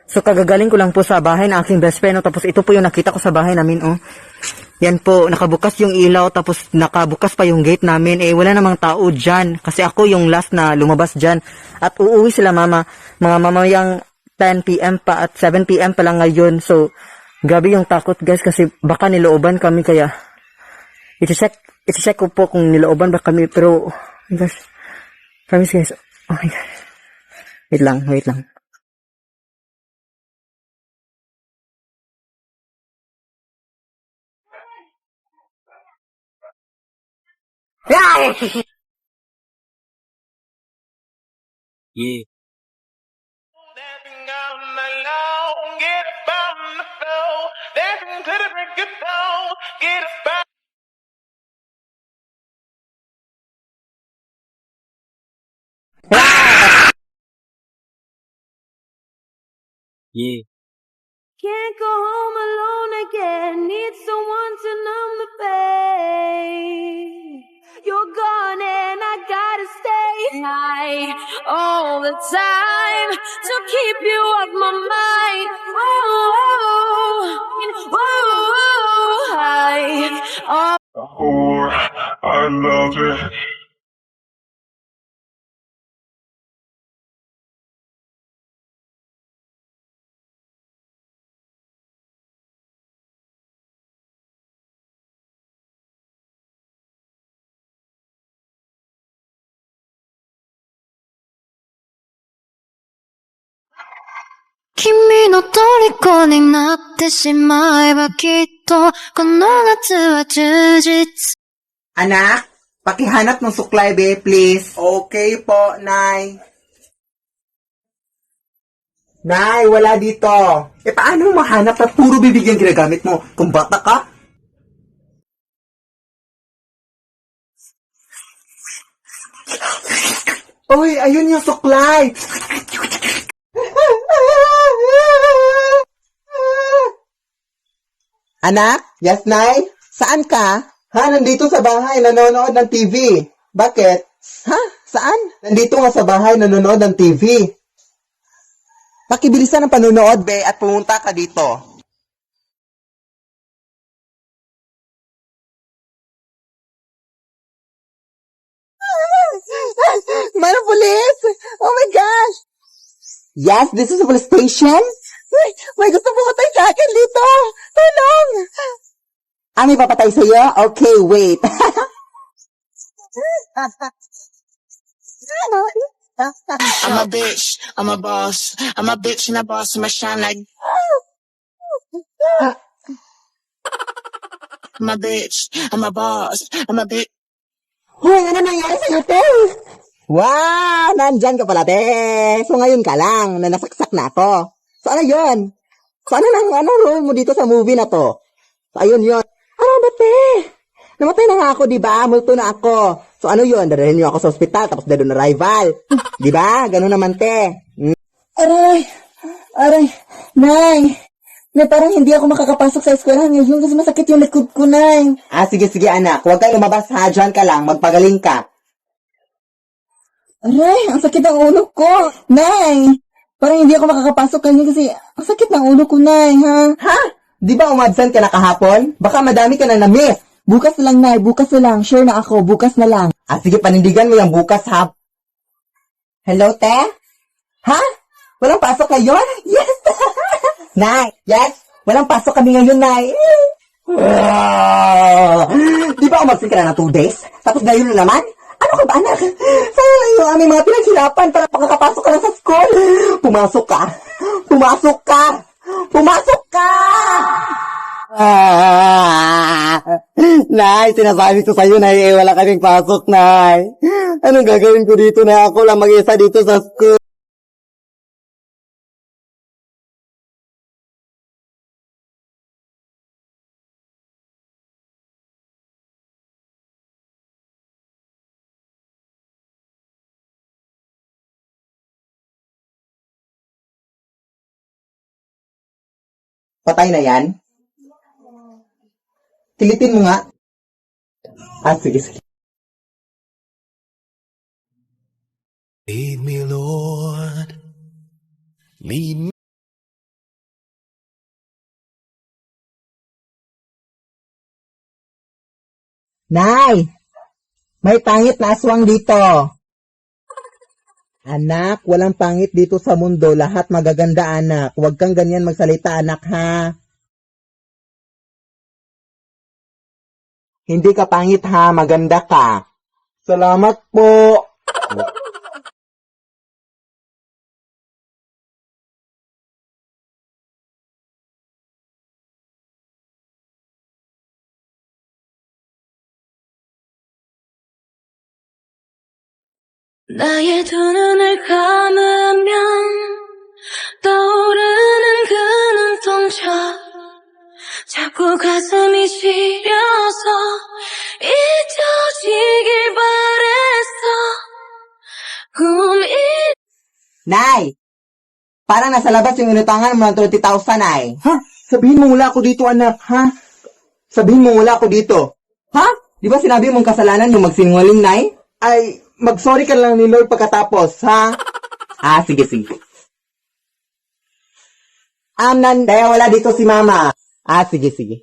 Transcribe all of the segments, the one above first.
So kagagaling ko lang po sa bahay ng aking best friend, no? Tapos ito po yung nakita ko sa bahay namin, oh. Yan po, nakabukas yung ilaw, tapos nakabukas pa yung gate namin. Eh, wala namang tao dyan. Kasi ako yung last na lumabas dyan. At uuwi sila mama, mga mamayang 10 p.m. pa at 7 p.m. pa lang ngayon. So, grabe yung takot guys kasi baka nilooban kami kaya i-check ko po kung nilooban ba kami. Pero, oh my gosh, promise guys, oh my gosh. Wait lang. Yeah. Dancing all night long, get up on the floor. Dancing to the break of dawn, get up on. Yeah. Can't go home alone again. Need someone to numb the pain. You're gone and I gotta stay high all the time to keep you off my mind. High. Oh, I love it. Kimi no toriko ni natte shimaeba kitto kono natsu wa jujitsu. Anak, pakihanap ng suklay be, please. Okay po, Nay. Nay, wala dito. Eh, paano mo mahanap at puro bibigyan ginagamit mo? Kung bata ka? Uy, ayun yung suklay. Anak? Yes, Nay? Saan ka? Ha, nandito sa bahay, nanonood ng TV. Bakit? Ha? Saan? Nandito nga sa bahay, nanonood ng TV. Pakibilisan ang panonood, be, at pumunta ka dito. Mana police! Oh my gosh! Yes, this is a police station? May gusto pumatay sa akin dito! Tulong! Ah, may papatay sa'yo? Okay, wait. I'm a bitch, I'm a boss. I'm a bitch and a boss, I'ma shine like. I'm a bitch, I'm a boss. I'm a bitch. Hoy, ano nangyari sa'yo, te? Wow, nandyan ka pala, te. So, ngayon ka lang na nasaksak na ako. So, ano yun? So, anong role mo dito sa movie na to? So, ayun yun. Ano ba, te? Namatay na nga ako, di ba? Multo na ako. So, ano yun? Dadalhin niyo ako sa ospital, tapos dadun na rival. Di ba? Ganun naman, te. Aray, Nay. Nay, parang hindi ako makakapasok sa eskwelahan ngayon kasi masakit yung likod ko, Nay. Ah, sige, anak. Huwag kayo lumabas, ha? Diyan ka lang. Magpagaling ka. Aray, ang sakit ng ulo ko. Nay, parang hindi ako makakapasok ngayon kasi ang sakit ng ulo ko, Nay, ha? Ha? Di ba umabsent ka na kahapon? Baka madami ka na na-miss. Bukas na lang, Nay. Bukas na lang. Sure na ako. Bukas na lang. Ah, sige, panindigan mo yung bukas, ha? Hello, te? Ha? Walang pasok ngayon? Yes! Nay, yes? Walang pasok kami ngayon, Nay. Di ba umabsent ka na ng 2 days? Tapos ngayon na naman? Ano ka ba, anak? Sayang lang yung aming mga pinaghirapan para makakapasok ka na sa school. Pumasok ka. Pumasok ka. Pumasok ka! Nay, sinasabi ko sa'yo, Nay, wala kaming pasok, Nay. Anong gagawin ko dito na ako lang mag-isa dito sa school? Patay na yan? Tilitin mo nga. Ah, sige. Lead me, Lord. Lead me. Nay! May pangit na aswang dito. Anak, walang pangit dito sa mundo. Lahat magaganda, anak. Huwag kang ganyan magsalita, anak, ha? Hindi ka pangit, ha? Maganda ka. Salamat po. 나의 두 눈을 감으면 떠오르는 그 눈동자 자꾸 가슴이 시려서 잊혀지길 바랬어 꿈이 Nay! Parang nasa labas yung inutangan mo ng 30,000, Nay. Ha? Sabihin mo wala ako dito, anak, ha? Sabihin mo wala ako dito. Ha? Di ba sinabi mong kasalanan yung magsinungaling, Nay? Ay, mag-sorry ka lang ni Lord pagkatapos, ha? Sige. Kaya wala dito si Mama. Sige.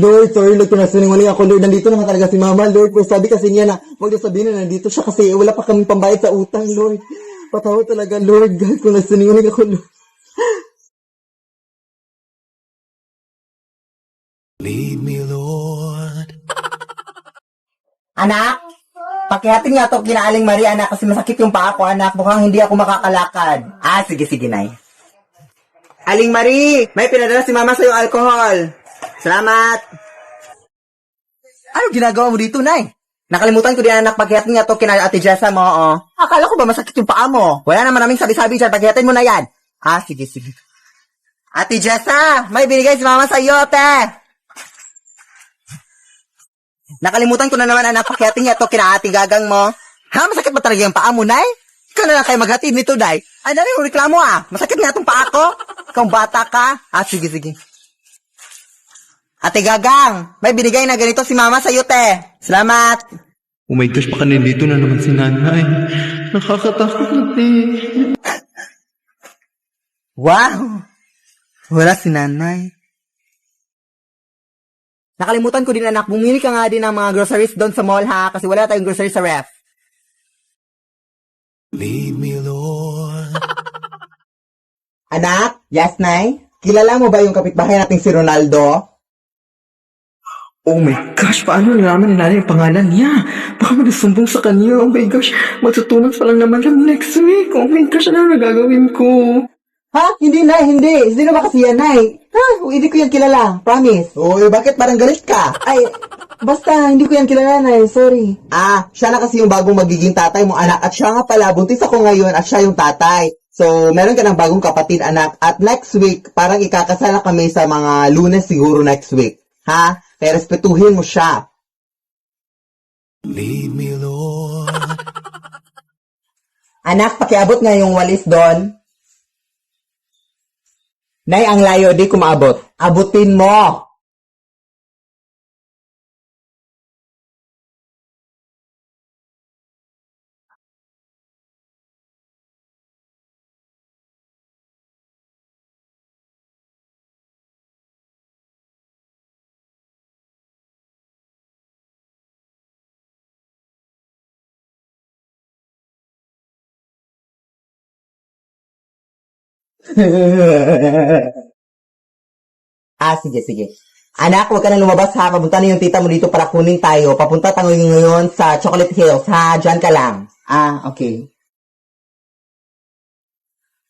Lord, sorry, Lord, kung nasinungaling ako, Lord. Nandito naman talaga si Mama, Lord. Pero sabi kasi niya na, huwag niyo sabihin na nandito siya kasi wala pa kaming pambayad sa utang, Lord. Patawad talaga, Lord. God, kung nasinungaling ako, Lord. Lead me, Lord. Anak, pakihatin nga ito kinaaling Maria, anak, kasi masakit yung paa ko, anak. Mukhang hindi ako makakalakad. Sige, Nay. Aling Marie, may pinadala si Mama sa yung alcohol. Salamat. Ano ginagawa mo dito, Nay? Nakalimutan ko din, anak, paghihatin nga ito kina Ate Jessa mo, oh. Akala ko ba masakit yung paa mo? Wala naman naming sabi-sabi dyan, paghihatin mo na yan. Sige. Ate Jessa, may binigay si Mama sa iyo, ate. Nakalimutan ko na naman, anak, pakihatin niya ito kina Ate Gagang mo. Ha? Masakit ba talaga yung paa mo, Nay? Ikaw na lang kayo maghatid nito, Day. Ay, dali, reklamo, Masakit nga itong paa ko. Ikaw bata ka. Sige. Ate Gagang, may binigay na ganito si Mama sa iyo, te. Salamat. Oh my gosh, baka nandito na naman si nanay. Nakakatakot na, Wow! Wala si nanay. Nakalimutan ko din, anak, bumili ka nga din ng mga groceries doon sa mall, ha? Kasi wala tayong groceries sa ref. Lead me, Lord. Anak? Yes, Nay? Kilala mo ba yung kapitbahay nating si Ronaldo? Oh my gosh, paano nalaman ni nanay yung pangalan niya? Baka magsumbong sa kanya. Oh my gosh, matutunan pa lang naman kami next week. Oh my gosh, ano na gagawin ko? Ha? Hindi, Nay, hindi. Sino ba kasi yan, Nay? Hindi ko yan kilala. Promise. Uy, bakit parang galit ka? Ay, basta, hindi ko yan kilala, Nay. Sorry. Siya na kasi yung bagong magiging tatay mo, anak. At siya nga pala, buntis ako ngayon at siya yung tatay. So, meron ka ng bagong kapatid, anak. At next week, parang ikakasal na kami sa mga Lunes siguro next week. Ha? Kaya respetuhin mo siya. Lead me, Lord. Anak, pakiabot nga yung walis doon. Nay, ang layo, di ko maabot. Abutin mo! Sige. Anak, huwag ka nang lumabas, ha. Papunta na yung tita mo dito para kunin tayo. Papunta tayo ngayon sa Chocolate Hills, ha. Diyan ka lang. Okay.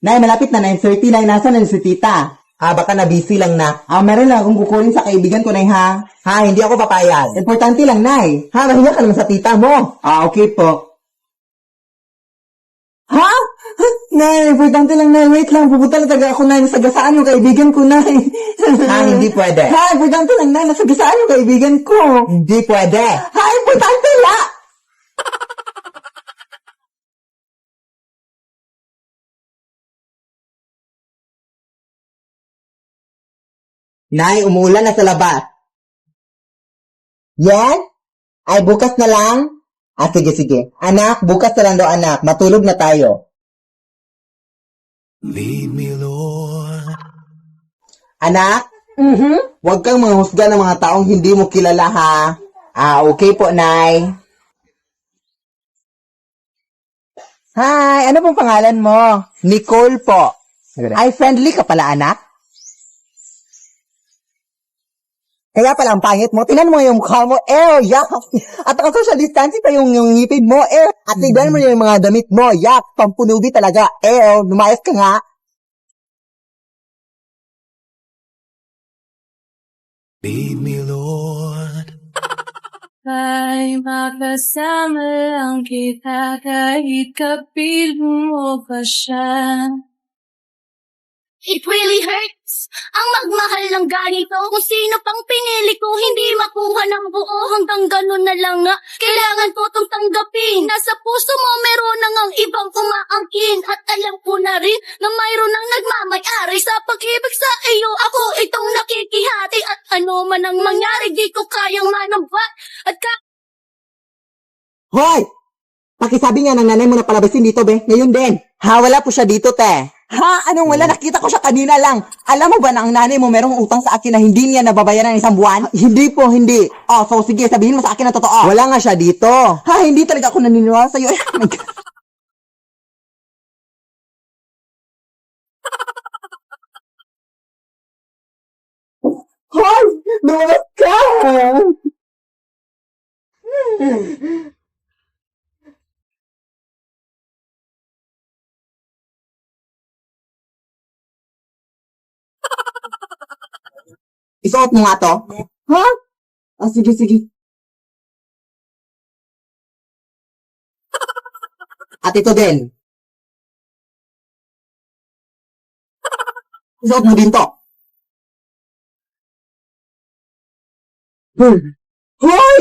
Nay, malapit na 9:30. Nay, nasa na si tita? Baka na busy lang na. Meron lang akong kukunin sa kaibigan ko, Nay, ha. Hindi ako papayag. Importante lang, Nay. Mahiya ka naman sa tita mo. Okay po. Nay, importante lang, Nay. Wait lang, pupunta na taga ako, Nay. Nasagasaan yung kaibigan ko, Nay. Hindi pwede. Importante lang, Nay. Nasagasaan yung kaibigan ko. Hindi pwede. Importante lang. Nay, umuulan na sa labas. Yan? Ay, bukas na lang? Sige. Anak, bukas na lang daw, anak. Matulog na tayo. Lead me, Lord. Anak, Huwag kang manghusga ng mga taong hindi mo kilala, ha? Okay po, Nay. Hi, ano pong pangalan mo? Nicole po. Ay, friendly ka pala, anak? Kaya pala ang pangit mo. Tingnan mo yung mukha mo. Yak! At ang social distancing pa yung ngipin mo. At tignan mo yung mga damit mo. Yak! Pampunubi talaga. Lumayas ka nga. Lead me, Lord. Ay makasama lang kita kahit kapiling mo pa siya. It really hurts ang magmahal ng ganito. Kung sino pang pinili ko, hindi makuha ng buo. Hanggang ganun na lang nga, kailangan ko itong tanggapin. Nasa puso mo meron nang ang ibang umaangkin. At alam ko na rin na mayroon nang nagmamay-ari sa pag-ibig sa iyo. Ako itong nakikihati at ano man ang mangyari, di ko kayang manambat. At Hoy! Pakisabi nga ng nanay mo na palabasin dito, be. Ngayon din. Ha, wala po siya dito, te. Ha? Anong wala? Nakita ko siya kanina lang. Alam mo ba na ang nanay mo merong utang sa akin na hindi niya nababayaran ng isang buwan? Hindi po, hindi. So sige, sabihin mo sa akin na totoo. Wala nga siya dito. Ha, hindi talaga ako naniniwala sa'yo. Oh my God. Hoy! Lumabas ka! Isuot mo nga to? Ha? Sige, sige. At ito din. Isuot mo din to. Hoy!